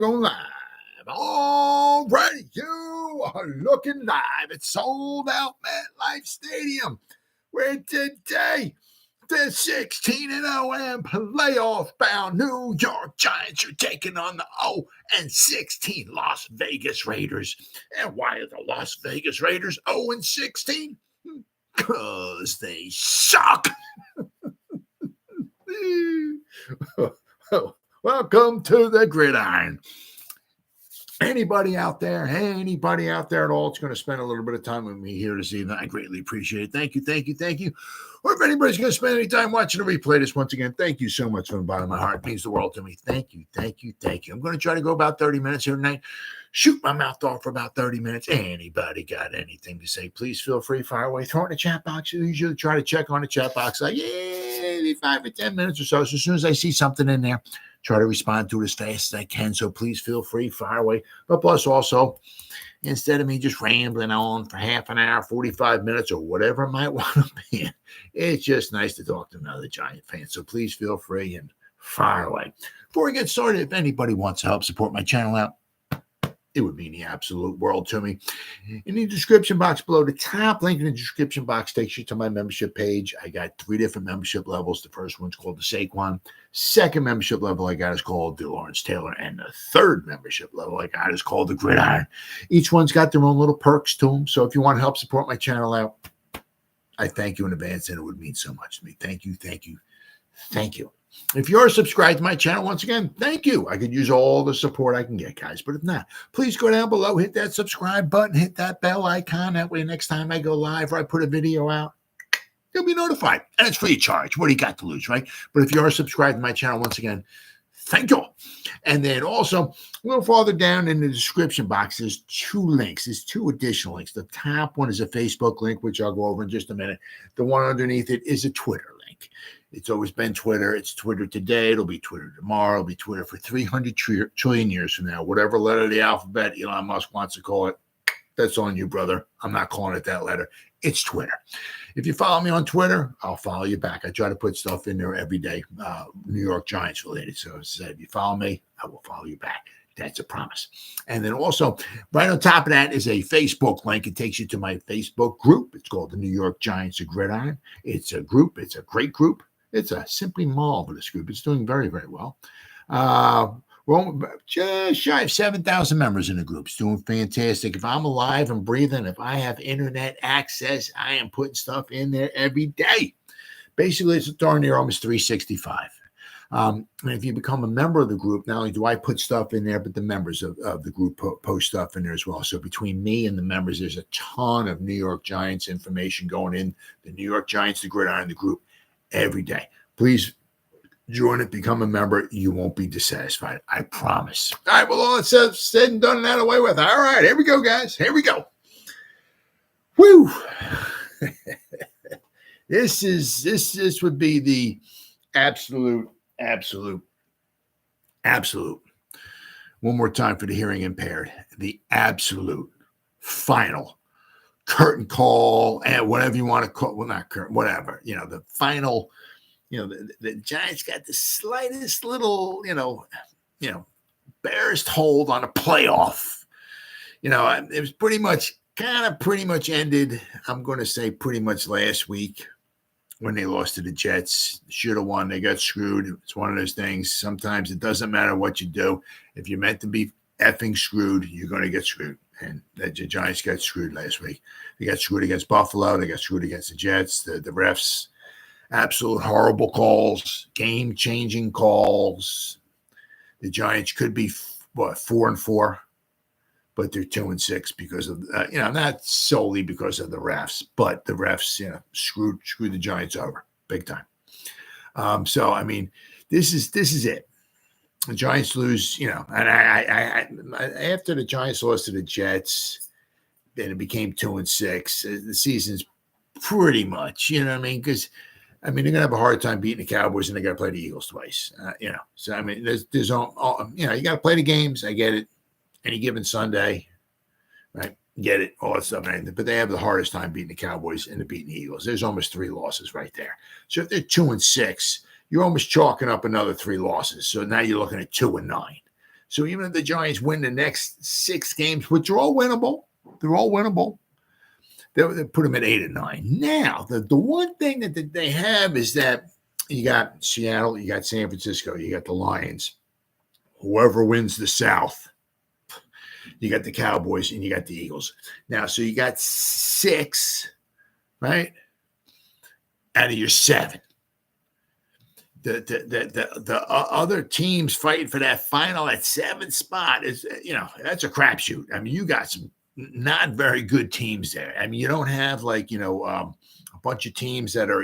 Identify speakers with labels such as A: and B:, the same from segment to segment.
A: Going live. All right, you are looking live at Sold Out MetLife Stadium, where today the 16-0 and playoff-bound New York Giants are taking on the 0-16 Las Vegas Raiders. And why are the Las Vegas Raiders 0-16? Because they suck. Welcome to the Gridiron. Anybody out there at all that's going to spend a little bit of time with me here this evening, I greatly appreciate it. Thank you. Or if anybody's going to spend any time watching the replay this once again, thank you so much from the bottom of my heart. It means the world to me. Thank you. I'm going to try to go about 30 minutes here tonight. Shoot my mouth off for about 30 minutes. Anybody got anything to say, please feel free, fire away. Throw it in the chat box. I usually try to check on the chat box like, maybe 5 or 10 minutes or so. So as soon as I see something in there, try to respond to it as fast as I can. So please feel free, fire away. But plus also, instead of me just rambling on for half an hour, 45 minutes, or whatever it might want to be, it's just nice to talk to another Giant fan. So please feel free and fire away. Before we get started, if anybody wants to help support my channel out, it would mean the absolute world to me. In the description box below, the top link in the description box takes you to my membership page. I got 3 different membership levels. The first one's called the Saquon. Second membership level I got is called the Lawrence Taylor. And the third membership level I got is called the Gridiron. Each one's got their own little perks to them. So if you want to help support my channel out, I thank you in advance, and it would mean so much to me. Thank you. If you're subscribed to my channel, once again, thank you. I could use all the support I can get, guys. But if not, please go down below, hit that subscribe button, hit that bell icon. That way, next time I go live or I put a video out, you'll be notified. And it's free of charge. What do you got to lose, right? But if you are subscribed to my channel, once again, thank you. And then also, a little farther down in the description box, there's 2 links. There's 2 additional links. The top one is a Facebook link, which I'll go over in just a minute. The one underneath it is a Twitter link. It's always been Twitter. It's Twitter today. It'll be Twitter tomorrow. It'll be Twitter for 300 trillion years from now. Whatever letter of the alphabet Elon Musk wants to call it, that's on you, brother. I'm not calling it that letter. It's Twitter. If you follow me on Twitter, I'll follow you back. I try to put stuff in there every day, New York Giants related. So as I said, if you follow me, I will follow you back. That's a promise. And then also, right on top of that is a Facebook link. It takes you to my Facebook group. It's called the New York Giants Gridiron. It's a group. It's a great group. It's a simply marvelous group. It's doing very, very well. Well, just shy of 7,000 members in the group. It's doing fantastic. If I'm alive and breathing, if I have internet access, I am putting stuff in there every day. Basically, it's darn near almost 365. And if you become a member of the group, not only do I put stuff in there, but the members of the group post stuff in there as well. So between me and the members, there's a ton of New York Giants information going in. The New York Giants, the Gridiron, the group, every day. Please join it, become a member. You won't be dissatisfied. I promise. All right, well, all it's said and done and out of the way with. All right, here we go, guys. Here we go. Woo! This would be the absolute. One more time for the hearing impaired. The absolute final curtain call, and whatever you want to call, well, not curtain, whatever, the final, the Giants got the slightest little, barest hold on a playoff. It was pretty much ended, I'm going to say pretty much last week when they lost to the Jets. Should have won. They got screwed. It's one of those things. Sometimes it doesn't matter what you do. If you're meant to be effing screwed, you're going to get screwed. And the Giants got screwed last week. They got screwed against Buffalo. They got screwed against the Jets. The refs, absolute horrible calls, game-changing calls. The Giants could be, 4-4, but they're 2-6 because of, not solely because of the refs, but the refs, screwed the Giants over big time. So, I mean, this is it. The Giants lose, and I after the Giants lost to the Jets, then it became 2-6. The season's pretty much, because they're gonna have a hard time beating the Cowboys, and they got to play the Eagles twice. So I mean, there's all you got to play the games. I get it. Any given Sunday, right? Get it, all that stuff. But they have the hardest time beating the Cowboys and beating the Eagles. There's almost 3 losses right there. So if they're 2-6. You're almost chalking up another 3 losses. So now you're looking at 2-9. So even if the Giants win the next 6 games, which are all winnable, they put them at 8-9. Now, the one thing that they have is that you got Seattle, you got San Francisco, you got the Lions. Whoever wins the South, you got the Cowboys, and you got the Eagles. Now, so you got 6, right, out of your 7. The other teams fighting for that 7th spot is, that's a crapshoot. I mean, you got some not very good teams there. I mean, you don't have a bunch of teams that are,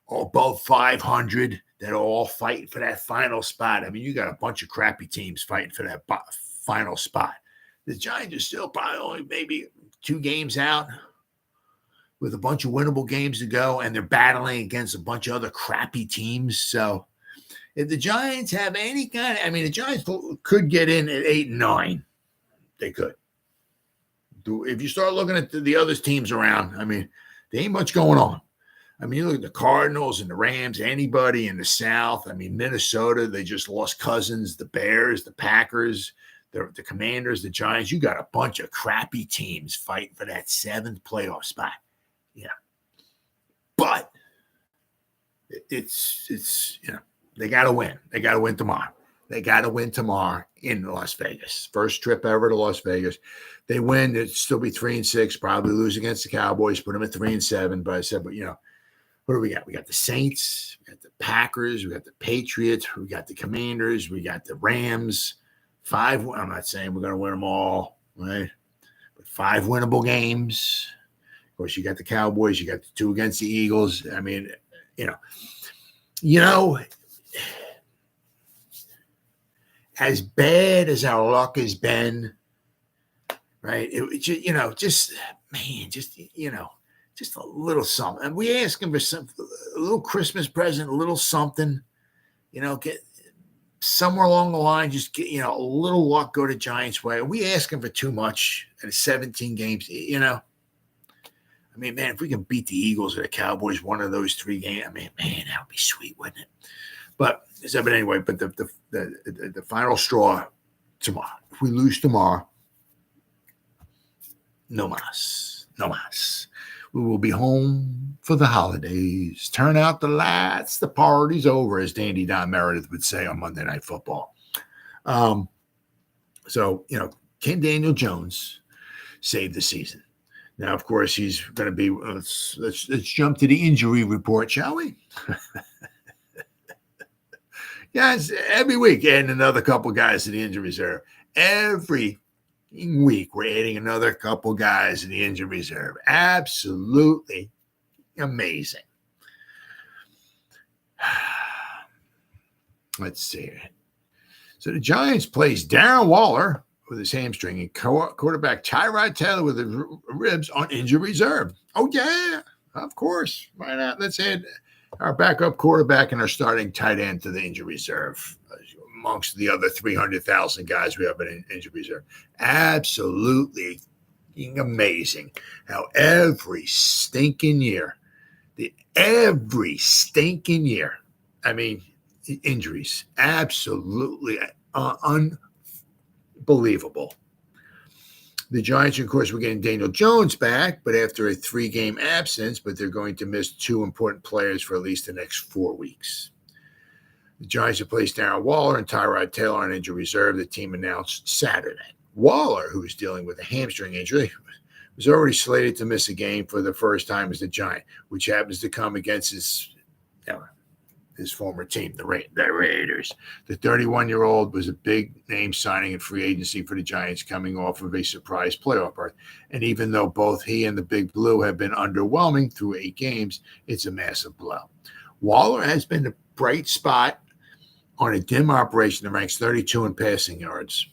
A: above 500 that are all fighting for that final spot. I mean, you got a bunch of crappy teams fighting for that final spot. The Giants are still probably only maybe 2 games out with a bunch of winnable games to go, and they're battling against a bunch of other crappy teams. So if the Giants have any kind of, the Giants could get in at 8-9. They could. If you start looking at the other teams around, there ain't much going on. You look at the Cardinals and the Rams, anybody in the South. Minnesota, they just lost Cousins, the Bears, the Packers, the Commanders, the Giants. You got a bunch of crappy teams fighting for that 7th playoff spot. Yeah. But it's they got to win. They got to win tomorrow. They got to win tomorrow in Las Vegas. First trip ever to Las Vegas. They win, it'd still be 3-6, probably lose against the Cowboys, put them at 3-7. But I said, what do we got? We got the Saints, we got the Packers, we got the Patriots, we got the Commanders, we got the Rams. 5, I'm not saying we're going to win them all, right? But 5 winnable games. Of course, you got the Cowboys, you got the 2 against the Eagles. As bad as our luck has been, right? Just a little something. And we ask him for a little Christmas present, a little something, get somewhere along the line, just get, a little luck go to Giants' way. We ask him for too much in 17 games, man, if we can beat the Eagles or the Cowboys, one of those 3 games, that would be sweet, wouldn't it? But anyway, the final straw tomorrow. If we lose tomorrow, no mas. We will be home for the holidays. Turn out the lights. The party's over, as Dandy Don Meredith would say on Monday Night Football. So, can Daniel Jones save the season? Now, of course, he's going to be. Let's jump to the injury report, shall we? Guys, every week adding another couple guys to the injury reserve. Every week we're adding another couple guys to the injury reserve. Absolutely amazing. Let's see. So the Giants plays Darren Waller with his hamstring and quarterback Tyrod Taylor with his ribs on injury reserve. Oh, yeah, of course. Why not? Let's add our backup quarterback and our starting tight end to the injury reserve amongst the other 300,000 guys we have in injury reserve. Absolutely amazing how every stinking year, injuries, absolutely unbelievable. The Giants, of course, were getting Daniel Jones back, but after a 3-game absence, but they're going to miss 2 important players for at least the next 4 weeks. The Giants have placed Darren Waller and Tyrod Taylor on injury reserve, the team announced Saturday. Waller, who is dealing with a hamstring injury, was already slated to miss a game for the first time as the Giant, which happens to come against his former team, the Raiders. The 31-year-old was a big-name signing in free agency for the Giants coming off of a surprise playoff berth. And even though both he and the Big Blue have been underwhelming through 8 games, it's a massive blow. Waller has been a bright spot on a dim operation that ranks 32 in passing yards.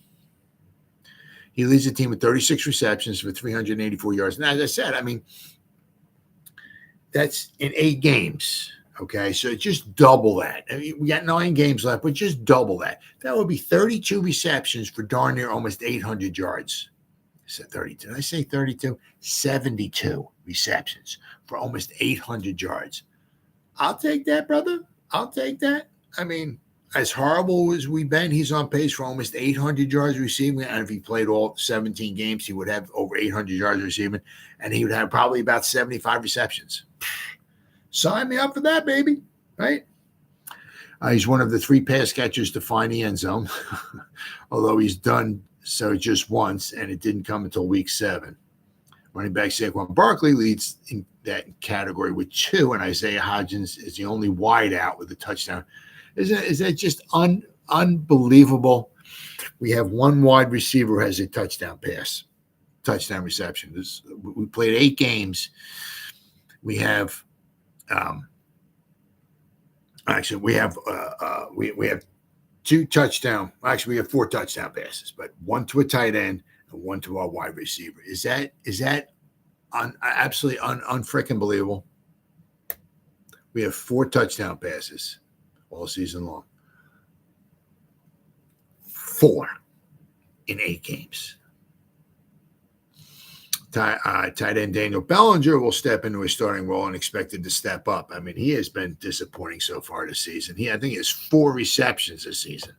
A: He leads the team with 36 receptions for 384 yards. And as I said, that's in 8 games. Okay, so just double that. We got 9 games left, but just double that. That would be 32 receptions for darn near almost 800 yards. I said 32. Did I say 32? 72 receptions for almost 800 yards. I'll take that, brother. I'll take that. as horrible as we've been, he's on pace for almost 800 yards receiving. And if he played all 17 games, he would have over 800 yards receiving, and he would have probably about 75 receptions. Sign me up for that, baby. Right? He's one of the 3 pass catchers to find the end zone, although he's done so just once, and it didn't come until week 7. Running back Saquon Barkley leads in that category with 2, and Isaiah Hodgins is the only wide out with a touchdown. Is that just unbelievable? We have one wide receiver who has a touchdown reception. We played 8 games. We have we have 2 touchdown. Actually, we have 4 touchdown passes, but 1 to a tight end and 1 to our wide receiver. Is that absolutely unfreaking believable? We have 4 touchdown passes all season long. 4 in 8 games. Tight end Daniel Bellinger will step into a starting role and expected to step up. I mean, he has been disappointing so far this season. I think he has 4 receptions this season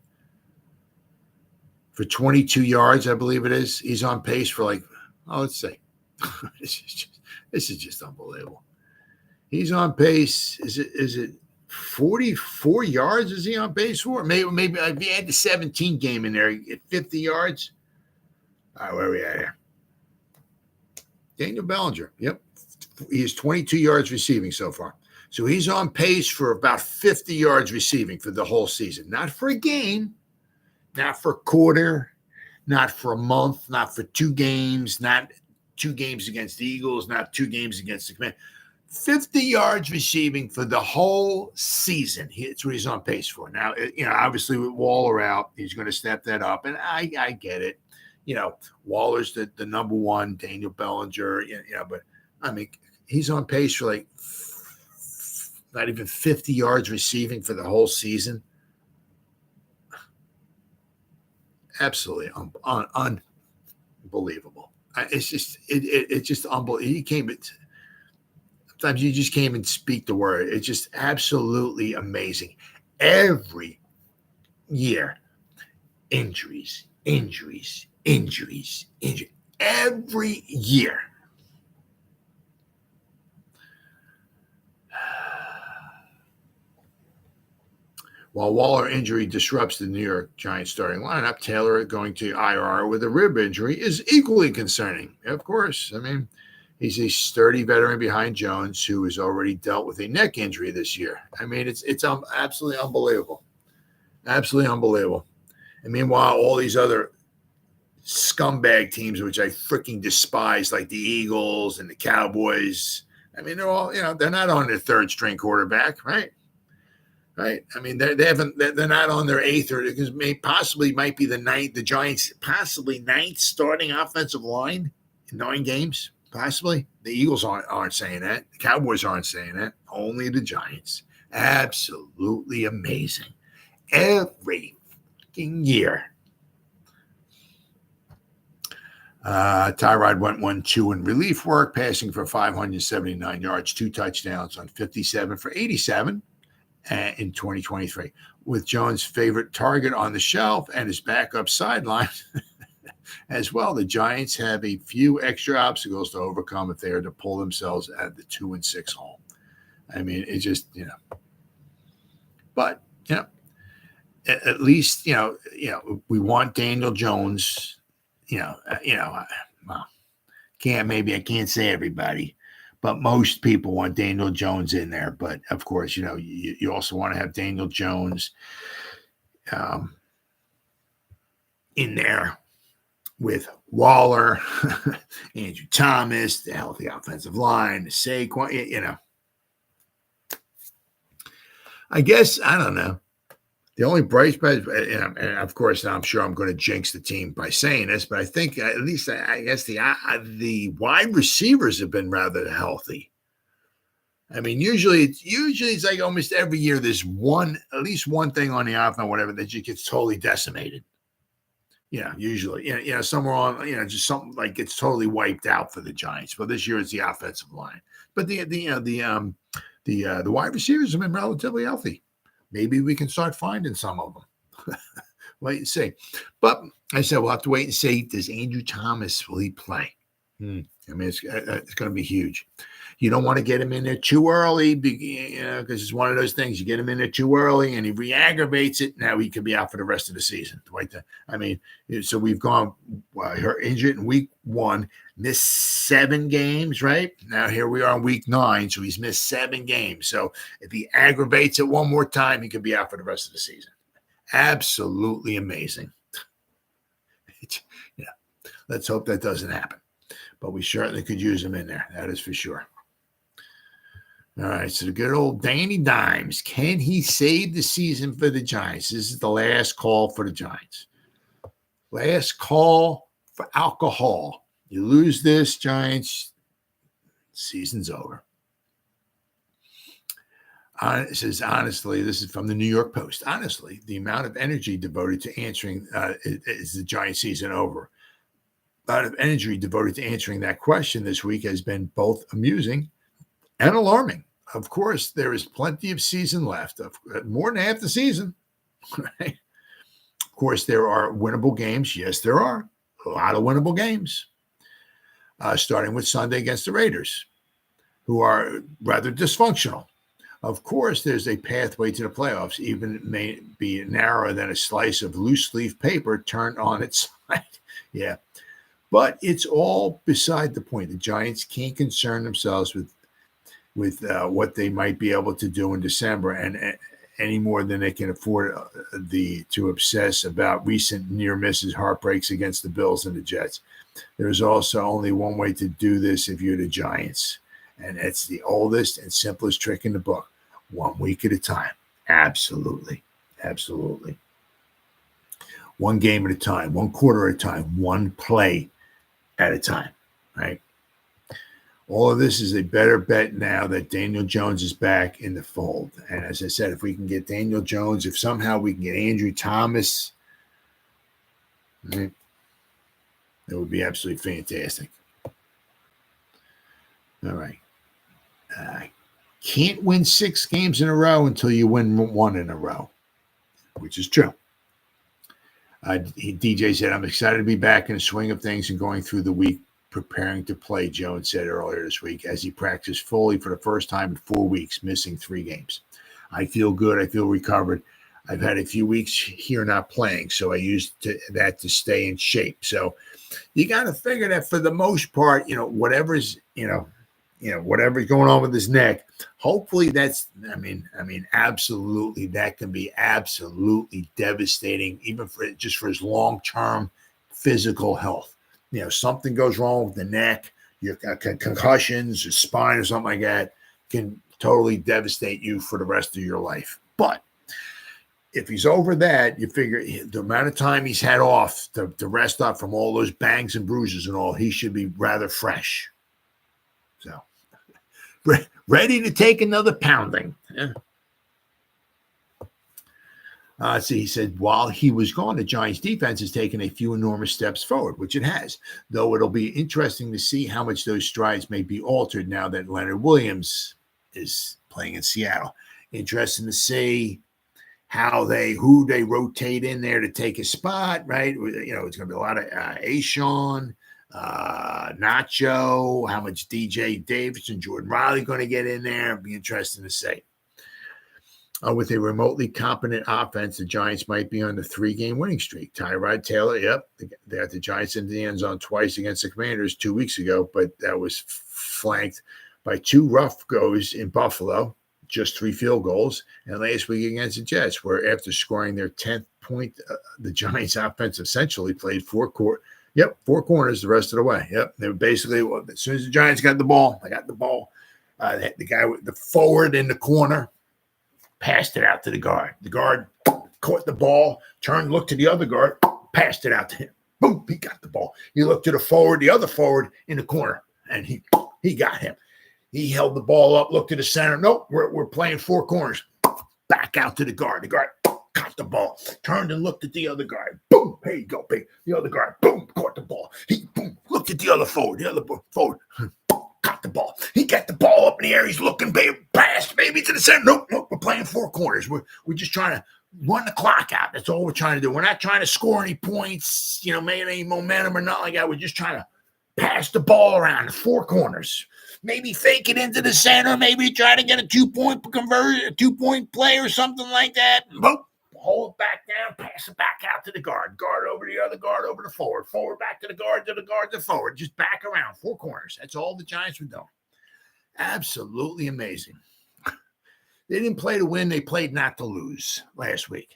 A: for 22 yards, I believe it is. He's on pace for let's say, this is just unbelievable. He's on pace. Is it 44 yards? Is he on pace for? Maybe if he had the 17 game in there, at 50 yards. All right, where are we at here? Daniel Bellinger. Yep. He has 22 yards receiving so far. So he's on pace for about 50 yards receiving for the whole season. Not for a game, not for a quarter, not for a month, not for 2 games, not 2 games against the Eagles, not 2 games against the Commanders. 50 yards receiving for the whole season. It's what he's on pace for. Now, obviously with Waller out, he's going to step that up. And I get it. Waller's the number 1, Daniel Bellinger, but I mean, he's on pace for not even 50 yards receiving for the whole season. Absolutely unbelievable. It's just unbelievable. Sometimes you just can't even speak the word. It's just absolutely amazing. Every year, injuries. Every year. While Waller injury disrupts the New York Giants starting lineup, Taylor going to IR with a rib injury is equally concerning. Of course, I mean, he's a sturdy veteran behind Jones, who has already dealt with a neck injury this year. I mean, it's absolutely unbelievable. Absolutely unbelievable. And meanwhile, all these other scumbag teams, which I freaking despise, like the Eagles and the Cowboys, I mean, they're all, they're not on their 3rd string quarterback, right? Right. I mean, they're not on their 8th, or because might be the 9th. The Giants possibly 9th starting offensive line in 9 games. Possibly. The Eagles aren't saying that. The Cowboys aren't saying that. Only the Giants. Absolutely amazing. Every fucking year. Tyrod went 1-2 in relief work, passing for 579 yards, 2 touchdowns on 57 for 87 in 2023. With Jones' favorite target on the shelf and his backup sideline as well, the Giants have a few extra obstacles to overcome if they are to pull themselves out of the 2-6 hole. I mean, it just, but, at least, we want Daniel Jones. Well, I can't say everybody, but most people want Daniel Jones in there. But of course, you also want to have Daniel Jones in there with Waller, Andrew Thomas, the healthy offensive line, the Saquon, I guess, I don't know. The only bright spot, and of course, I'm sure I'm going to jinx the team by saying this, but I think at least I guess the wide receivers have been rather healthy. I mean, usually it's like almost every year there's at least one thing on the offense, whatever, that just gets totally decimated. Usually, somewhere on, just something like gets totally wiped out for the Giants. But this year it's the offensive line. But the wide receivers have been relatively healthy. maybe we can start finding some of them. Wait and see. But I said we'll have to wait and see. Does Andrew Thomas, will he play? I mean, it's going to be huge. You don't want to get him in there too early, because it's one of those things. You get him in there too early, and he re-aggravates it. Now he could be out for the rest of the season. So we've gone her injured in week 1, missed 7 games. Right now, here we are in week 9, so he's missed 7 games. So if he aggravates it one more time, he could be out for the rest of the season. Absolutely amazing. Let's hope that doesn't happen. But we certainly could use him in there. That is for sure. All right, so the good old Danny Dimes. Can he save the season for the Giants? This is the last call for the Giants. Last call for alcohol. You lose this, Giants, season's over. It says, honestly, this is from the New York Post. Honestly, the amount of energy devoted to answering is the Giants season over. A lot of energy devoted to answering that question this week has been both amusing and alarming. Of course, there is plenty of season left, more than half the season. Right? Of course, there are winnable games. Yes, there are a lot of winnable games, starting with Sunday against the Raiders, who are rather dysfunctional. Of course, there's a pathway to the playoffs, even it may be narrower than a slice of loose leaf paper turned on its side. Yeah. But it's all beside the point. The Giants can't concern themselves with what they might be able to do in December, and any more than they can afford to obsess about recent near misses, heartbreaks against the Bills and the Jets. There's also only one way to do this if you're the Giants, and it's the oldest and simplest trick in the book: 1 week at a time. Absolutely. One game at a time, 1 quarter at a time, 1 play at a time, right? All of this is a better bet now that Daniel Jones is back in the fold. And as I said, if we can get Daniel Jones, if somehow we can get Andrew Thomas, right, that would be absolutely fantastic. All right. Can't win 6 games in a row until you win 1 in a row, which is true. DJ said, I'm excited to be back in the swing of things and going through the week preparing to play, Jones said earlier this week, as he practiced fully for the first time in 4 weeks, missing 3 games. I feel good. I feel recovered. I've had a few weeks here not playing, so I used that to stay in shape. So you got to figure that for the most part, whatever's going on with his neck, hopefully that's, absolutely, that can be absolutely devastating, even for his long-term physical health. Something goes wrong with the neck, your concussions, your spine or something like that can totally devastate you for the rest of your life. But if he's over that, you figure the amount of time he's had off to rest up from all those bangs and bruises and all, he should be rather fresh. So ready to take another pounding. Yeah. He said, while he was gone, the Giants defense has taken a few enormous steps forward, which it has, though it'll be interesting to see how much those strides may be altered now that Leonard Williams is playing in Seattle. Interesting to see who they rotate in there to take his spot, right? It's going to be a lot of Oshane, Nacho, how much DJ Davis and Jordan Riley going to get in there. It'll be interesting to see. With a remotely competent offense, the Giants might be on the 3-game winning streak. Tyrod Taylor, they had the Giants in the end zone twice against the Commanders 2 weeks ago, but that was flanked by 2 rough goes in Buffalo, just 3 field goals, and last week against the Jets, where after scoring their 10th point, the Giants offense essentially played 4 corners the rest of the way. They were basically, as soon as the Giants got the ball, the guy with the forward in the corner passed it out to the guard. The guard caught the ball, turned, looked to the other guard, passed it out to him. Boom, he got the ball. He looked to the other forward in the corner, and he got him. He held the ball up, looked to the center. Nope, we're playing 4 corners. Back out to the guard. The guard caught the ball, turned and looked at the other guard. Boom, here you go, big. The other guard, boom, caught the ball. He boom, looked at the other forward. The other forward caught the ball. He got the ball. ball up in the air. He's looking, baby, pass, maybe to the center. Nope. We're playing four corners. We're just trying to run the clock out. That's all we're trying to do. We're not trying to score any points, make any momentum or nothing like that. We're just trying to pass the ball around the four corners. Maybe fake it into the center. Maybe try to get a 2-point conversion, a 2-point play or something like that. Boop. Hold it back down, pass it back out to the guard. Guard over the other guard over the forward. Forward back to the guard to forward. Just back around, four corners. That's all the Giants were doing. Absolutely amazing. They didn't play to win. They played not to lose last week.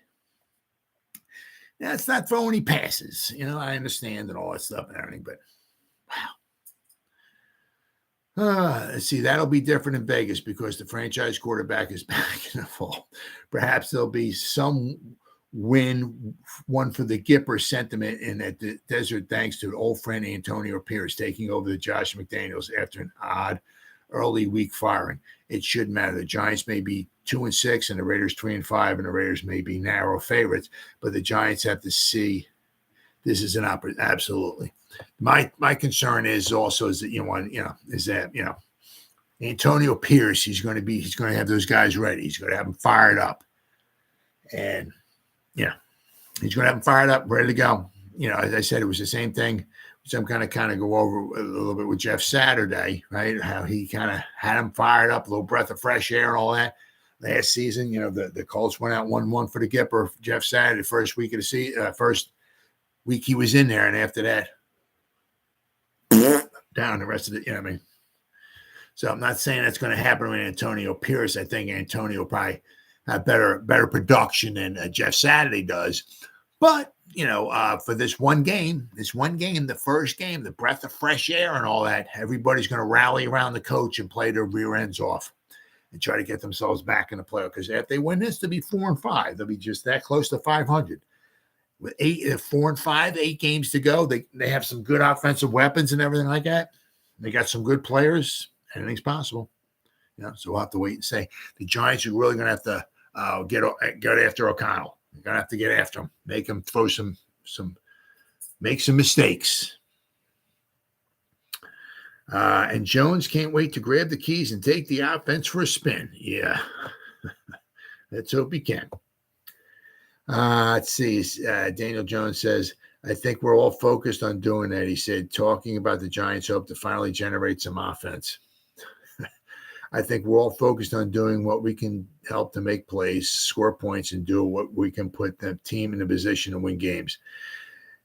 A: Now, it's not throwing any passes. I understand and all that stuff and everything, but wow. Let's see. That'll be different in Vegas because the franchise quarterback is back in the fall. Perhaps there'll be some one for the Gipper sentiment in that the desert thanks to old friend Antonio Pierce taking over the Josh McDaniels after an odd early week firing. It shouldn't matter. The Giants may be 2-6 and the Raiders 3-5, and the Raiders may be narrow favorites, but the Giants have to see this is an opportunity. Absolutely. My concern is also that Antonio Pierce, he's going to have those guys ready. He's going to have them fired up, and he's going to have them fired up, ready to go. As I said, it was the same thing. So I'm kind of go over a little bit with Jeff Saturday, right? How he kind of had him fired up, a little breath of fresh air and all that. Last season, the Colts went out 1-1 for the Gipper. Jeff Saturday, first week of the season, first week he was in there, and after that, down the rest of the, So I'm not saying that's going to happen with Antonio Pierce. I think Antonio probably have better production than Jeff Saturday does. But, for this one game, the first game, the breath of fresh air and all that, everybody's going to rally around the coach and play their rear ends off and try to get themselves back in the playoff. Because if they win this, they'll be 4-5. They'll be just that close to 500. With 4-5, 8 games to go, they have some good offensive weapons and everything like that. They got some good players. Anything's possible. So we'll have to wait and see. The Giants are really going to have to get after O'Connell. They're going to have to get after him, make him throw make some mistakes. And Jones can't wait to grab the keys and take the offense for a spin. Yeah. Let's hope he can. Let's see. Daniel Jones says, I think we're all focused on doing that. He said, talking about the Giants' hope to finally generate some offense. I think we're all focused on doing what we can help to make plays, score points, and do what we can put the team in a position to win games.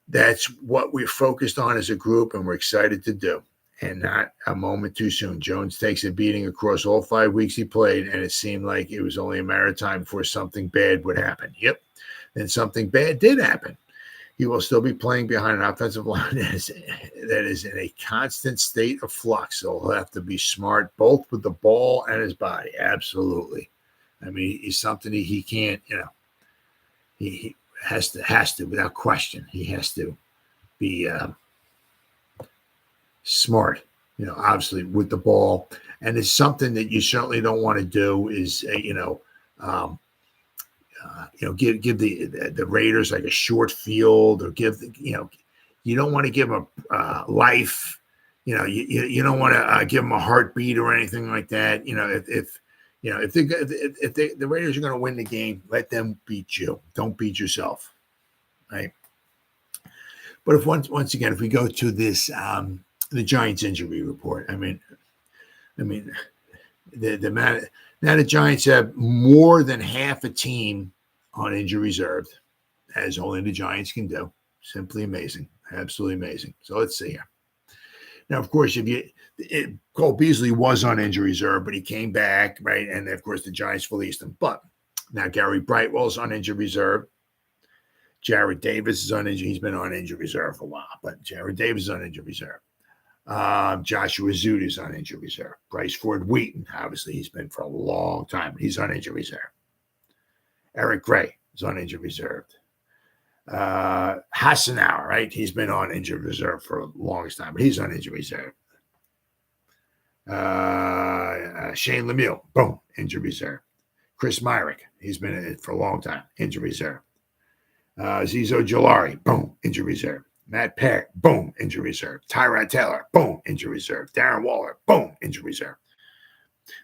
A: That's what we're focused on as a group, and we're excited to do. And not a moment too soon. Jones takes a beating across all 5 weeks he played, and it seemed like it was only a matter of time before something bad would happen. Yep. Then something bad did happen. He will still be playing behind an offensive line that is in a constant state of flux. So he'll have to be smart, both with the ball and his body. Absolutely. I mean, he's something he can't, he has to, without question, he has to be smart, obviously with the ball. And it's something that you certainly don't want to do is, give the Raiders like a short field, or you don't want to give them a life, you don't want to give them a heartbeat or anything like that. If the Raiders are going to win the game, let them beat you. Don't beat yourself, right? But if once again, if we go to this, the Giants injury report, I mean, the Giants have more than half a team on injury reserve, as only the Giants can do. Simply amazing. Absolutely amazing. So let's see here. Now, of course, Cole Beasley was on injury reserve, but he came back, right? And, of course, the Giants released him. But now Gary Brightwell's on injury reserve. Jared Davis is on injury. He's been on injury reserve for a while, but Jared Davis is on injury reserve. Joshua Zutti is on injury reserve. Bryce Ford Wheaton, obviously, he's been for a long time. He's on injury reserve. Eric Gray is on injury reserve. Hassanauer, right? He's been on injury reserve for the longest time, but he's on injury reserve. Shane Lemieux, boom, injury reserve. Chris Myrick, he's been in it for a long time, injury reserve. Azeez Ojulari, boom, injury reserve. Matt Peart, boom, injury reserve. Tyrod Taylor, boom, injury reserve. Darren Waller, boom, injury reserve.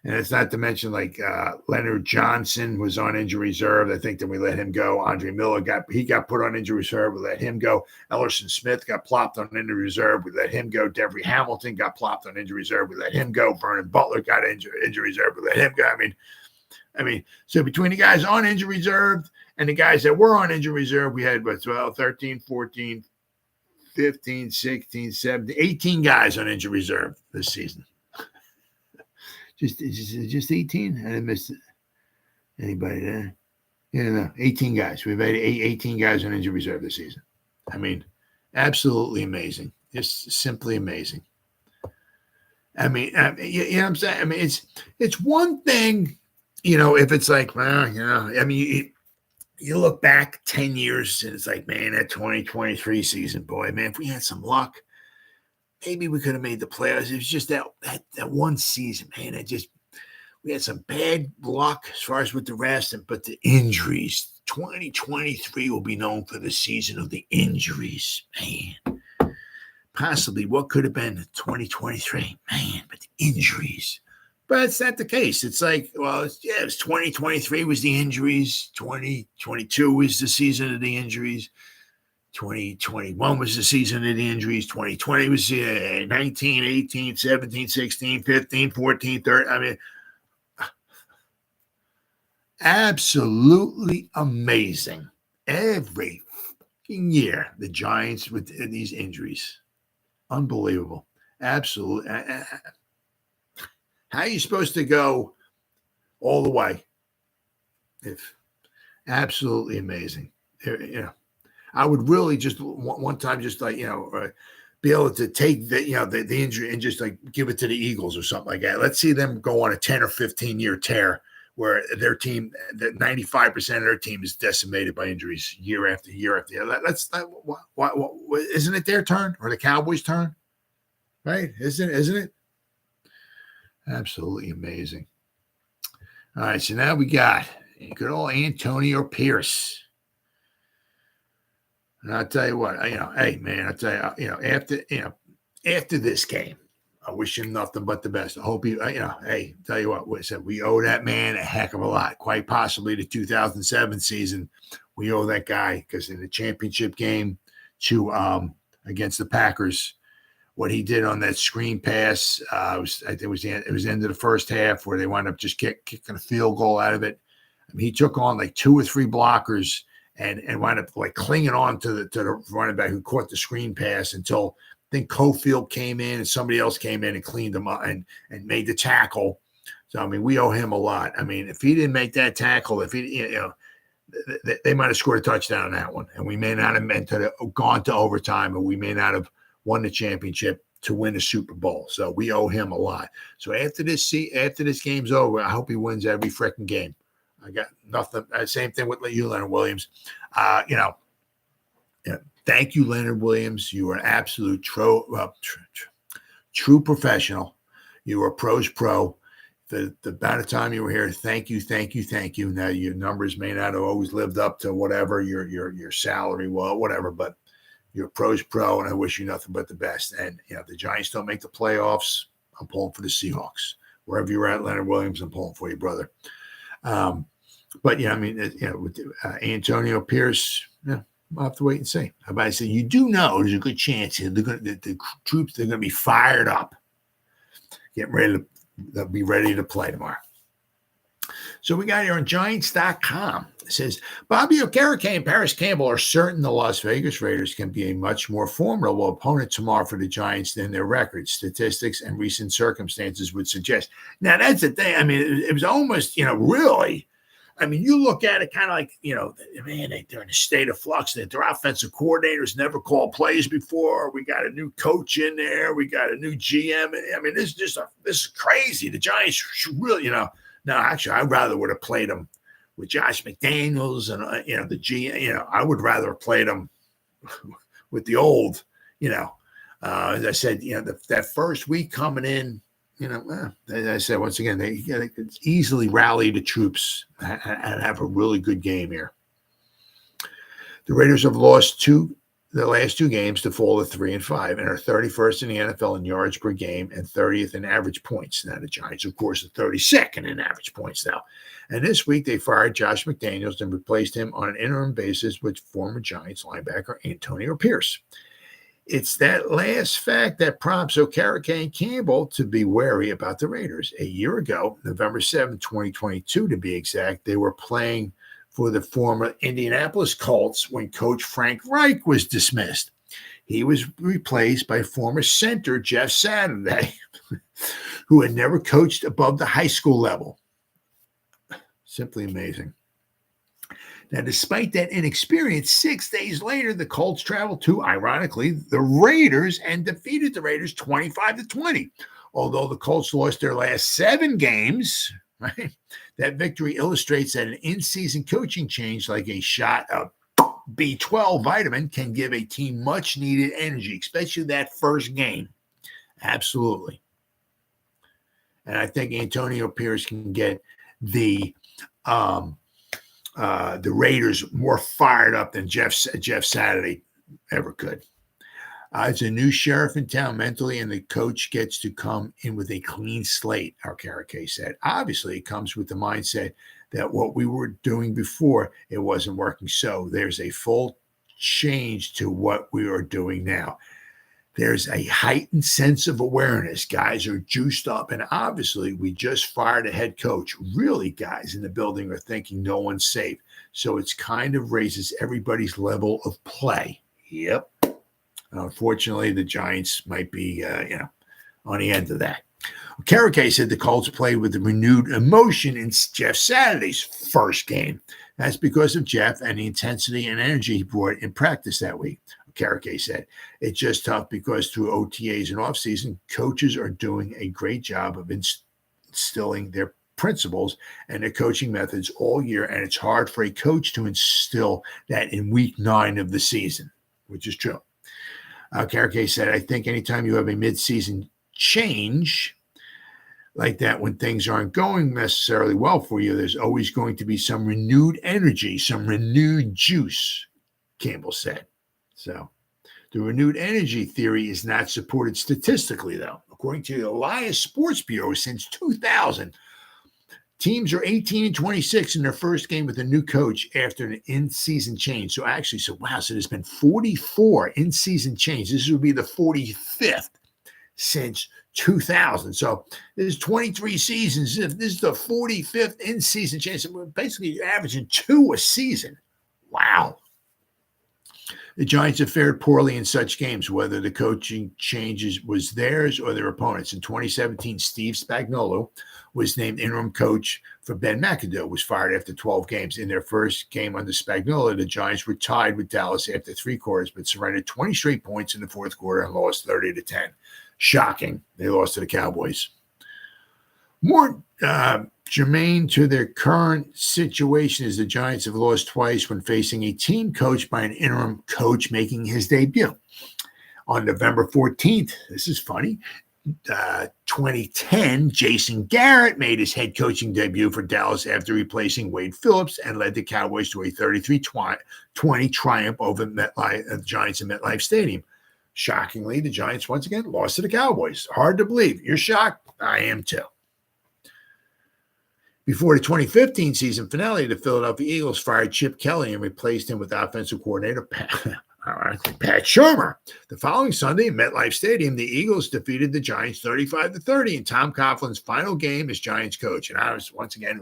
A: And it's not to mention like Leonard Johnson was on injury reserve. I think that we let him go. Andre Miller got put on injury reserve. We let him go. Ellerson Smith got plopped on injury reserve. We let him go. Devery Hamilton got plopped on injury reserve. We let him go. Vernon Butler got injury reserve. We let him go. I mean, so between the guys on injury reserve and the guys that were on injury reserve, we had 12, 13, 14, 15, 16, 17, 18 guys on injury reserve this season. Just 18? I didn't miss anybody there. Yeah, no, 18 guys. We've had 18 guys on injury reserve this season. I mean, absolutely amazing. Just simply amazing. You know what I'm saying? I mean, it's one thing, if it's like, well, you look back 10 years and it's like, man, that 2023 season, boy, man, if we had some luck, maybe we could have made the playoffs. It was just that one season, man. We had some bad luck as far as with the rest, but the injuries. 2023 will be known for the season of the injuries, man. Possibly what could have been 2023, man, but the injuries. But it's not the case. It's like, well, it's 2023 was the injuries. 2022 was the season of the injuries. 2021 was the season of the injuries. 2020 was 19, 18, 17, 16, 15, 14, 13. I mean, absolutely amazing. Every fucking year, the Giants with these injuries. Unbelievable. Absolutely. How are you supposed to go all the way? Absolutely amazing. I would really just one time just like, be able to take the injury and just like give it to the Eagles or something like that. Let's see them go on a 10 or 15 year tear where their team, that 95% of their team is decimated by injuries year after year after year. Isn't it their turn or the Cowboys' turn? Right? Isn't it? Absolutely amazing. All right, so now we got good old Antonio Pierce. And I'll tell you what, hey, man, I'll tell you, after this game, I wish him nothing but the best. I hope hey, tell you what, we owe that man a heck of a lot. Quite possibly the 2007 season, we owe that guy because in the championship game against the Packers, what he did on that screen pass, I think it was the end of the first half where they wound up just kicking a field goal out of it. I mean, he took on like 2 or 3 blockers and wound up like clinging on to the running back who caught the screen pass until I think Cofield came in and somebody else came in and cleaned him up and made the tackle. So, I mean, we owe him a lot. I mean, if he didn't make that tackle, they might have scored a touchdown on that one. And we may not have gone to overtime, or we may not have won the championship to win the Super Bowl. So we owe him a lot. So after this game's over, I hope he wins every freaking game. I got nothing. Same thing with you, Leonard Williams. Thank you, Leonard Williams. You are an absolute true professional. You are a pro's pro. The amount of time you were here, thank you. Now your numbers may not have always lived up to whatever your salary, whatever, but you're a pro's pro, and I wish you nothing but the best. And the Giants don't make the playoffs, I'm pulling for the Seahawks. Wherever you're at, Leonard Williams, I'm pulling for you, brother. But with Antonio Pierce, we'll have to wait and see. I say you do know there's a good chance the troops are going to be fired up, getting ready they'll be ready to play tomorrow. So we got here on Giants.com. It says, Bobby Okereke and Paris Campbell are certain the Las Vegas Raiders can be a much more formidable opponent tomorrow for the Giants than their record. Statistics and recent circumstances would suggest. Now, that's the thing. I mean, it was almost, really. I mean, you look at it kind of like, man, they're in a state of flux. Their offensive coordinators never called plays before. We got a new coach in there. We got a new GM. I mean, this is crazy. The Giants should really, no, actually, I rather would have played them with Josh McDaniels and, the GM. I would rather have played them with the old, as I said, that first week coming in, as I said, once again, they could easily rally the troops and have a really good game here. The Raiders have lost 2 the last two games to fall to 3-5 and are 31st in the NFL in yards per game and 30th in average points. Now, the Giants, of course, are 32nd in average points now. And this week, they fired Josh McDaniels and replaced him on an interim basis with former Giants linebacker Antonio Pierce. It's that last fact that prompts Okereke and Campbell to be wary about the Raiders. A year ago, November 7, 2022 to be exact, they were playing for the former Indianapolis Colts when Coach Frank Reich was dismissed. He was replaced by former center Jeff Saturday, who had never coached above the high school level. Simply amazing. Now, despite that inexperience, 6 days later, the Colts traveled to, ironically, the Raiders and defeated the Raiders 25-20. Although the Colts lost their last 7 games, right? That victory illustrates that an in-season coaching change like a shot of B12 vitamin can give a team much-needed energy, especially that first game. Absolutely. And I think Antonio Pierce can get the Raiders more fired up than Jeff Saturday ever could. It's a new sheriff in town mentally, and the coach gets to come in with a clean slate, Okereke said. Obviously, it comes with the mindset that what we were doing before, it wasn't working. So there's a full change to what we are doing now. There's a heightened sense of awareness. Guys are juiced up, and obviously we just fired a head coach. Really, guys in the building are thinking no one's safe. So it's kind of raises everybody's level of play. Yep. Unfortunately, the Giants might be, on the end of that. Okereke said the Colts played with renewed emotion in Jeff Saturday's first game. That's because of Jeff and the intensity and energy he brought in practice that week. Okereke said, it's just tough because through OTAs and offseason, coaches are doing a great job of instilling their principles and their coaching methods all year, and it's hard for a coach to instill that in week 9 of the season, which is true. Okereke said, I think anytime you have a mid-season change like that, when things aren't going necessarily well for you, there's always going to be some renewed energy, some renewed juice, Campbell said. So the renewed energy theory is not supported statistically, though. According to the Elias Sports Bureau, since 2000, teams are 18-26 in their first game with a new coach after an in-season change. So there's been 44 in-season changes. This would be the 45th since 2000. So there's 23 seasons. If this is the 45th in-season change, so we're basically averaging 2 a season. Wow. The Giants have fared poorly in such games, whether the coaching changes was theirs or their opponents. In 2017, Steve Spagnuolo was named interim coach for Ben McAdoo, was fired after 12 games. In their first game under Spagnuolo, the Giants were tied with Dallas after 3 quarters, but surrendered 20 straight points in the fourth quarter and lost 30-10. Shocking. They lost to the Cowboys. More germane to their current situation is the Giants have lost twice when facing a team coached by an interim coach making his debut. On November 14th, this is funny, 2010, Jason Garrett made his head coaching debut for Dallas after replacing Wade Phillips and led the Cowboys to a 33-20 triumph over the Giants at MetLife Stadium. Shockingly, the Giants once again lost to the Cowboys. Hard to believe. You're shocked? I am too. Before the 2015 season finale, the Philadelphia Eagles fired Chip Kelly and replaced him with offensive coordinator Pat Shurmur. The following Sunday at MetLife Stadium, the Eagles defeated the Giants 35-30 in Tom Coughlin's final game as Giants coach. And I was, once again,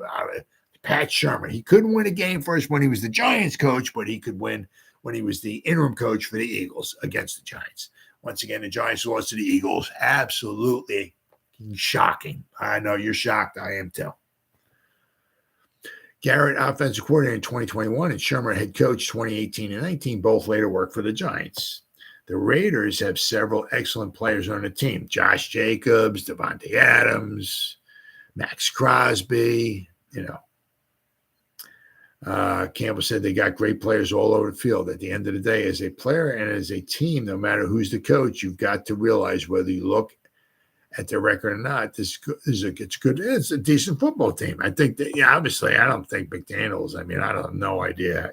A: Pat Shurmur. He couldn't win a game for us when he was the Giants coach, but he could win when he was the interim coach for the Eagles against the Giants. Once again, the Giants lost to the Eagles. Absolutely shocking. I know you're shocked. I am too. Garrett, offensive coordinator in 2021, and Shurmur, head coach 2018 and 19, both later worked for the Giants. The Raiders have several excellent players on the team. Josh Jacobs, Devontae Adams, Max Crosby, Campbell said they got great players all over the field. At the end of the day, as a player and as a team, no matter who's the coach, you've got to realize whether you look at their record or not, it's a decent football team. I think that, obviously, I don't think McDaniels, I have no idea,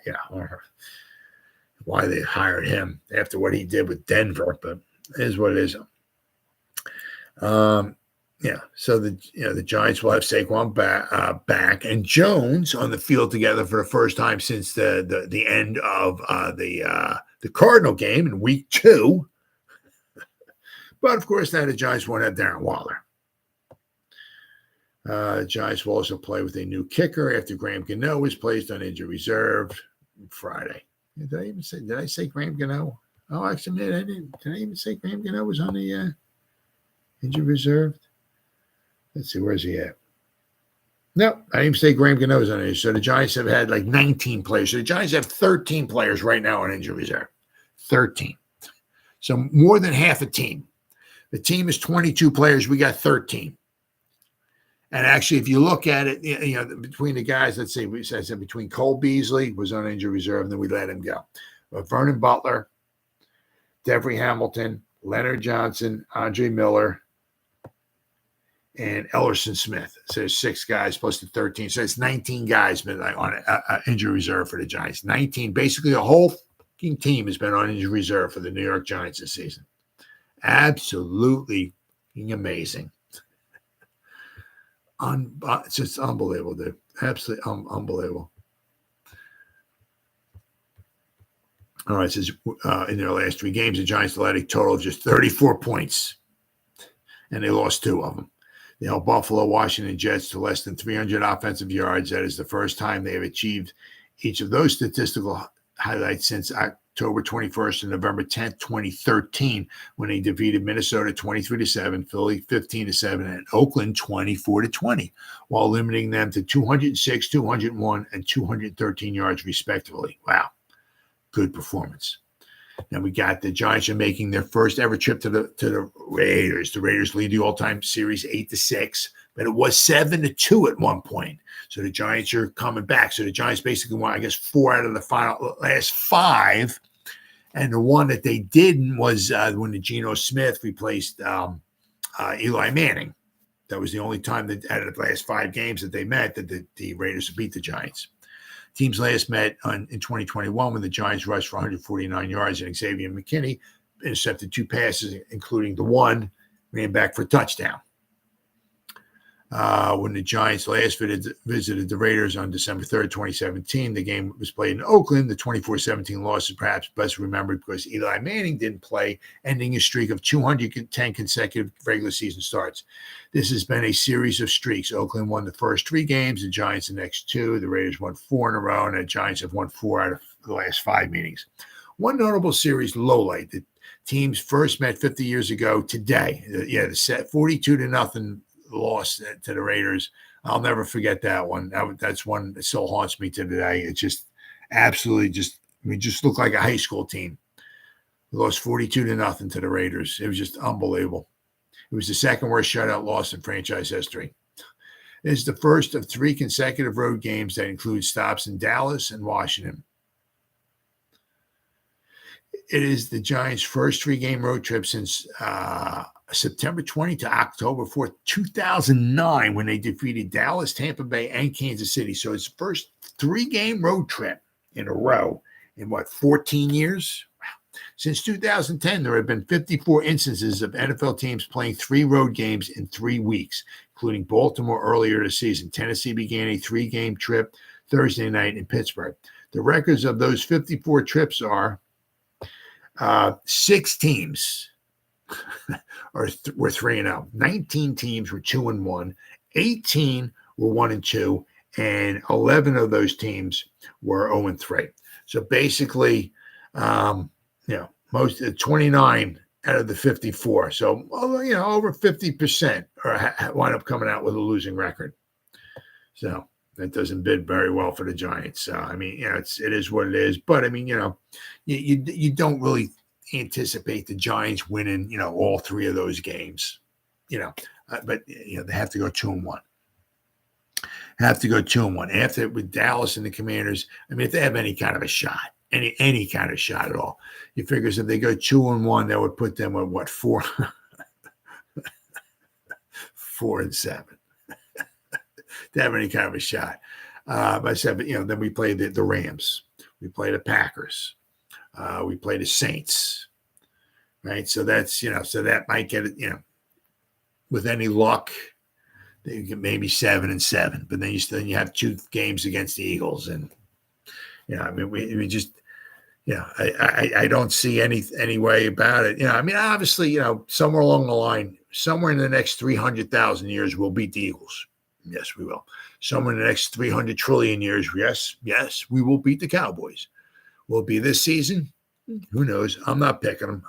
A: why they hired him after what he did with Denver, but it is what it is. So the Giants will have Saquon back and Jones on the field together for the first time since the end of the Cardinal game in week 2. But of course, now the Giants won't have Darren Waller. The Giants will also play with a new kicker after Graham Gano was placed on injury reserve Friday. Did I say Graham Gano? Oh, actually, I didn't. Did I even say Graham Gano was on the injury reserve? Let's see, where's he at? No, I didn't even say Graham Gano was on it. So the Giants have had like 19 players. So the Giants have 13 players right now on injury reserve. 13. So more than half a team. The team is 22 players. We got 13. And actually, if you look at it, between the guys, let's say, I said between Cole Beasley was on injury reserve, and then we let him go. But Vernon Butler, Devery Hamilton, Leonard Johnson, Andre Miller, and Ellerson Smith. So there's 6 guys plus the 13. So it's 19 guys been on injury reserve for the Giants. 19. Basically, the whole team has been on injury reserve for the New York Giants this season. Absolutely amazing. It's just unbelievable, dude. Absolutely unbelievable. All right, it says in their last 3 games, the Giants led a total of just 34 points, and they lost 2 of them. They held Buffalo, Washington Jets to less than 300 offensive yards. That is the first time they have achieved each of those statistical highlights since October 21st and November 10th, 2013, when they defeated Minnesota 23-7, Philly 15-7, and Oakland 24-20, while limiting them to 206, 201, and 213 yards respectively. Wow, good performance. Now we got the Giants are making their first ever trip to the Raiders. The Raiders lead the all-time series 8-6, but it was 7-2 at one point. So the Giants are coming back. So the Giants basically won, I guess, 4 out of the last 5. And the one that they didn't was when the Geno Smith replaced Eli Manning. That was the only time that out of the last 5 games that they met that the Raiders beat the Giants. Teams last met in 2021 when the Giants rushed for 149 yards and Xavier McKinney intercepted 2 passes, including the one ran back for a touchdown. When the Giants last visited the Raiders on December 3rd, 2017, the game was played in Oakland. The 24-17 loss is perhaps best remembered because Eli Manning didn't play, ending a streak of 210 consecutive regular season starts. This has been a series of streaks. Oakland won the first 3 games, the Giants the next 2. The Raiders won 4 in a row, and the Giants have won 4 out of the last 5 meetings. One notable series lowlight, the teams first met 50 years ago today. The set 42-0 loss to the Raiders. I'll never forget that one. That's one that still haunts me to today. It just absolutely just looked like a high school team. We lost 42-0 to the Raiders. It was just unbelievable. It was the second worst shutout loss in franchise history. It is the first of 3 consecutive road games that include stops in Dallas and Washington. It is the Giants' first 3-game road trip since September 20 to October 4th, 2009, when they defeated Dallas, Tampa Bay, and Kansas City. So it's the first 3-game road trip in a row in 14 years? Wow. Since 2010, there have been 54 instances of NFL teams playing 3 road games in 3 weeks, including Baltimore earlier this season. Tennessee began a 3-game trip Thursday night in Pittsburgh. The records of those 54 trips are 6 teams were 3-0. 19 teams were 2-1. 18 were 1-2, and 11 of those teams were 0-3. So basically, most 29 out of the 54. So over 50% wind up coming out with a losing record. So that doesn't bid very well for the Giants. It is what it is. But you don't really anticipate the Giants winning, all 3 of those games, but they have to go 2-1. Have to go 2-1 after with Dallas and the Commanders. If they have any kind of a shot, any kind of shot at all, you figure if they go 2-1, that would put them at 4 4-7 to have any kind of a shot. But then we play the Rams, we play the Packers. We play the Saints, right? So that's, so that might get it, with any luck, they get maybe 7-7. But then you have 2 games against the Eagles, and I mean, we just, I don't see any way about it. I mean, obviously, somewhere along the line, somewhere in the next 300,000 years, we'll beat the Eagles. Yes, we will. Somewhere in the next 300 trillion years, yes, we will beat the Cowboys. Will it be this season? Who knows? I'm not picking them.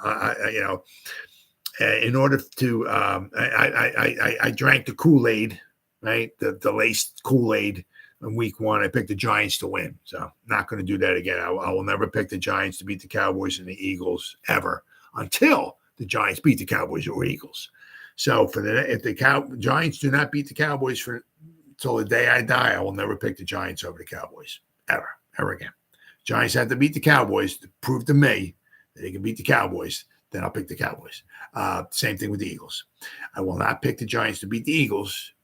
A: In order to, I drank the Kool-Aid, right? The laced Kool-Aid in week 1. I picked the Giants to win. So not going to do that again. I will never pick the Giants to beat the Cowboys and the Eagles ever until the Giants beat the Cowboys or Eagles. So if the Giants do not beat the Cowboys until the day I die, I will never pick the Giants over the Cowboys ever again. Giants have to beat the Cowboys to prove to me that they can beat the Cowboys. Then I'll pick the Cowboys. Same thing with the Eagles. I will not pick the Giants to beat the Eagles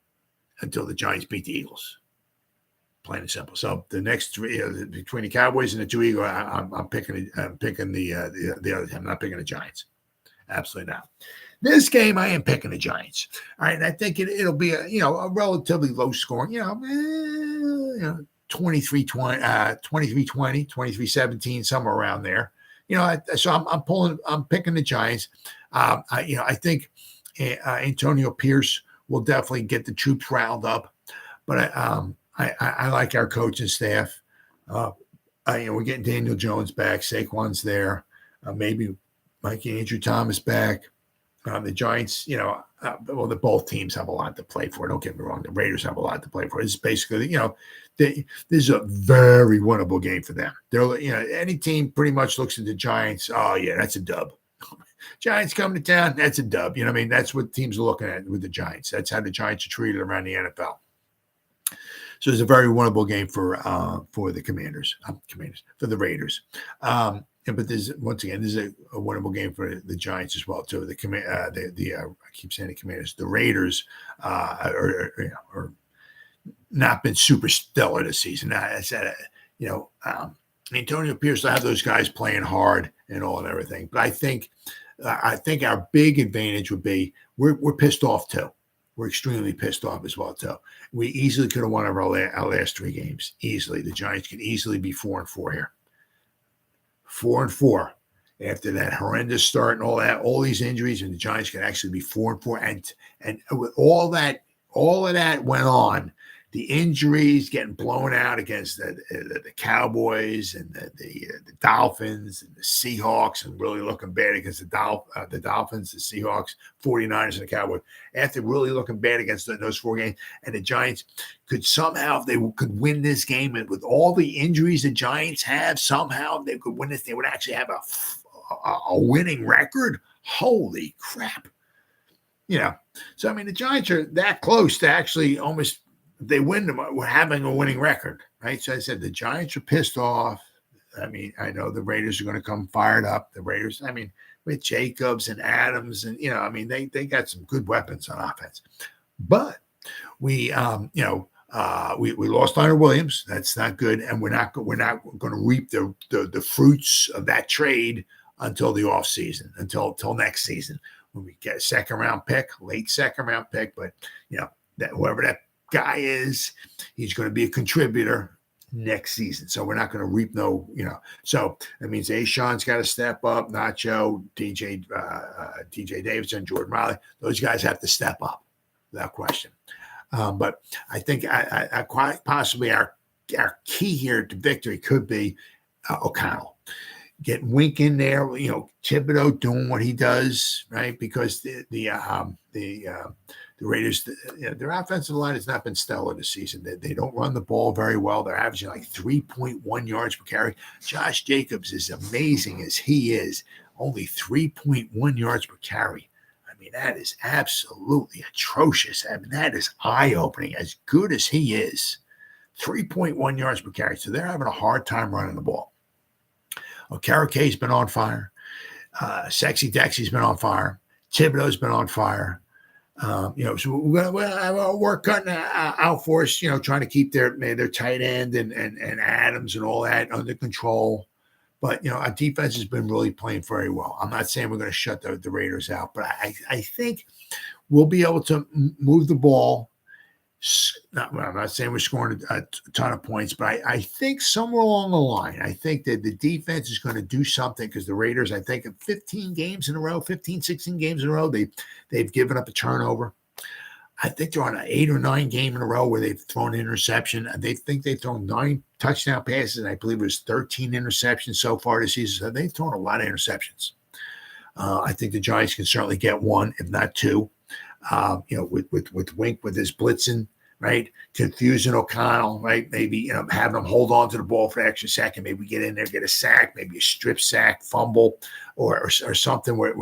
A: until the Giants beat the Eagles. Plain and simple. So the next 3 between the Cowboys and the 2 Eagles, I'm picking the other. I'm not picking the Giants. Absolutely not. This game, I am picking the Giants. All right, and I think it'll be a relatively low scoring, 23-20, 23-20, 23-17, somewhere around there. So I'm picking the Giants. I think Antonio Pierce will definitely get the troops riled up, but I like our coaching staff. We're getting Daniel Jones back. Saquon's there. Maybe Mikey Andrew Thomas back. The Giants, the both teams have a lot to play for. Don't get me wrong. The Raiders have a lot to play for. It's basically, this is a very winnable game for them. They're, any team pretty much looks at the Giants. Oh yeah, that's a dub. Giants coming to town. That's a dub. You know what I mean? That's what teams are looking at with the Giants. That's how the Giants are treated around the NFL. So it's a very winnable game for the Commanders, for the Raiders. But once again, this is a winnable game for the Giants as well too. I keep saying the Commanders, the Raiders are not been super stellar this season. I said, Antonio Pierce will have those guys playing hard and all and everything. But I think our big advantage would be we're pissed off too. We're extremely pissed off as well too. We easily could have won our last 3 games. Easily, the Giants can easily be 4-4 here. 4-4 after that horrendous start and all these injuries, and the Giants can actually be 4-4. And with all of that went on, the injuries getting blown out against the Cowboys and the Dolphins and the Seahawks, and really looking bad against the Dolphins, the Seahawks, 49ers, and the Cowboys. After really looking bad against those 4 games, and the Giants could somehow, if they could win this game, and with all the injuries the Giants have, somehow they could win this. They would actually have a winning record. Holy crap! So I mean, the Giants are that close to actually almost. If they win them, we're having a winning record, right? So I said the Giants are pissed off. I mean, I know the Raiders are going to come fired up. The Raiders, I mean, with Jacobs and Adams, and they got some good weapons on offense. But we lost Leonard Williams. That's not good, and we're not going to reap the fruits of that trade until the offseason, until next season when we get a late second round pick. But that whoever that guy is, he's going to be a contributor next season. So we're not going to reap so that means Ashawn's got to step up, Nacho, DJ Davidson, Jordan Riley. Those guys have to step up without question. But I think I quite possibly our key here to victory could be O'Connell. Get Wink in there, Thibodeau doing what he does, right? Because the Raiders, their offensive line has not been stellar this season. They don't run the ball very well. They're averaging like 3.1 yards per carry. Josh Jacobs, is amazing as he is, only 3.1 yards per carry. I mean, that is absolutely atrocious. I mean, that is eye-opening. As good as he is, 3.1 yards per carry. So they're having a hard time running the ball. Okerike's been on fire. Sexy Dexy's been on fire. Thibodeau's been on fire. So we'll have our work cutting out for us, trying to keep their tight end and Adams and all that under control. But, our defense has been really playing very well. I'm not saying we're going to shut the Raiders out, but I think we'll be able to move the ball. I'm not saying we're scoring a ton of points, but I think somewhere along the line, I think that the defense is going to do something because the Raiders, I think, in 15 games in a row, 15, 16 games in a row, they've given up a turnover. I think they're on an 8 or 9 game in a row where they've thrown an interception. They think they've thrown 9 touchdown passes, and I believe it was 13 interceptions so far this season. So they've thrown a lot of interceptions. I think the Giants can certainly get 1, if not 2. With Wink with his blitzing, right? Confusing O'Connell, right? Maybe, having them hold on to the ball for an extra second. Maybe get in there, get a sack, maybe a strip sack, fumble, or something where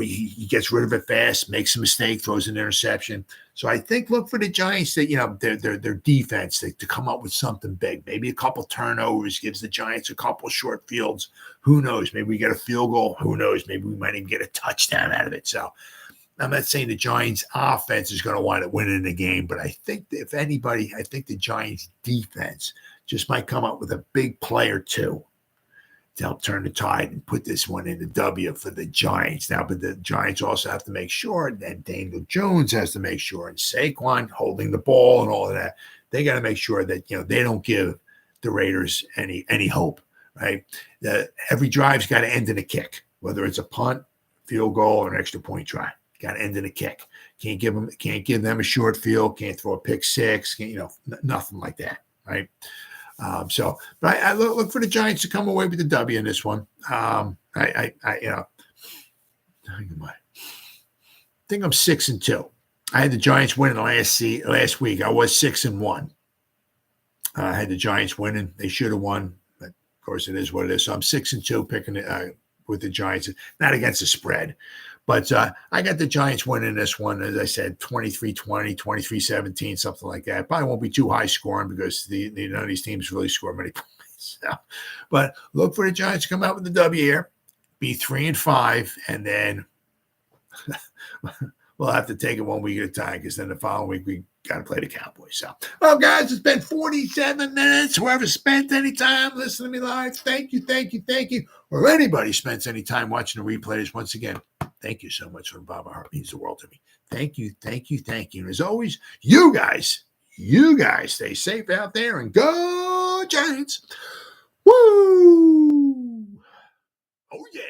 A: he gets rid of it fast, makes a mistake, throws an interception. So I think look for the Giants that, their defense to come up with something big. Maybe a couple turnovers gives the Giants a couple short fields. Who knows? Maybe we get a field goal. Who knows? Maybe we might even get a touchdown out of it. So I'm not saying the Giants offense is going to wind up winning the game, but I think if anybody, I think the Giants defense just might come up with a big play or two to help turn the tide and put this one in the W for the Giants. Now, but the Giants also have to make sure, and Daniel Jones has to make sure, and Saquon holding the ball and all of that. They got to make sure that, they don't give the Raiders any hope, right? Every drive's got to end in a kick, whether it's a punt, field goal, or an extra point try. Got to end in a kick. Can't give them a short field. Can't throw a pick six. Nothing like that, right? But I look for the Giants to come away with the W in this one. I think I'm 6-2. I had the Giants winning last week. I was 6-1. I had the Giants winning. They should have won, but of course it is what it is. So I'm 6-2 picking with the Giants, not against the spread. But I got the Giants winning this one, as I said, 23-20, 23-17, something like that. Probably won't be too high scoring because none of these teams really score many points. So, but look for the Giants to come out with the W here, be 3-5, and then we'll have to take it 1 week at a time because then the following week we got to play the Cowboys. So, well, guys, it's been 47 minutes. Whoever spent any time listening to me live, thank you. Or anybody spends any time watching the replays, once again, thank you so much from the bottom of my heart. It means the world to me. Thank you. And as always, you guys stay safe out there and go Giants. Woo! Oh, yeah.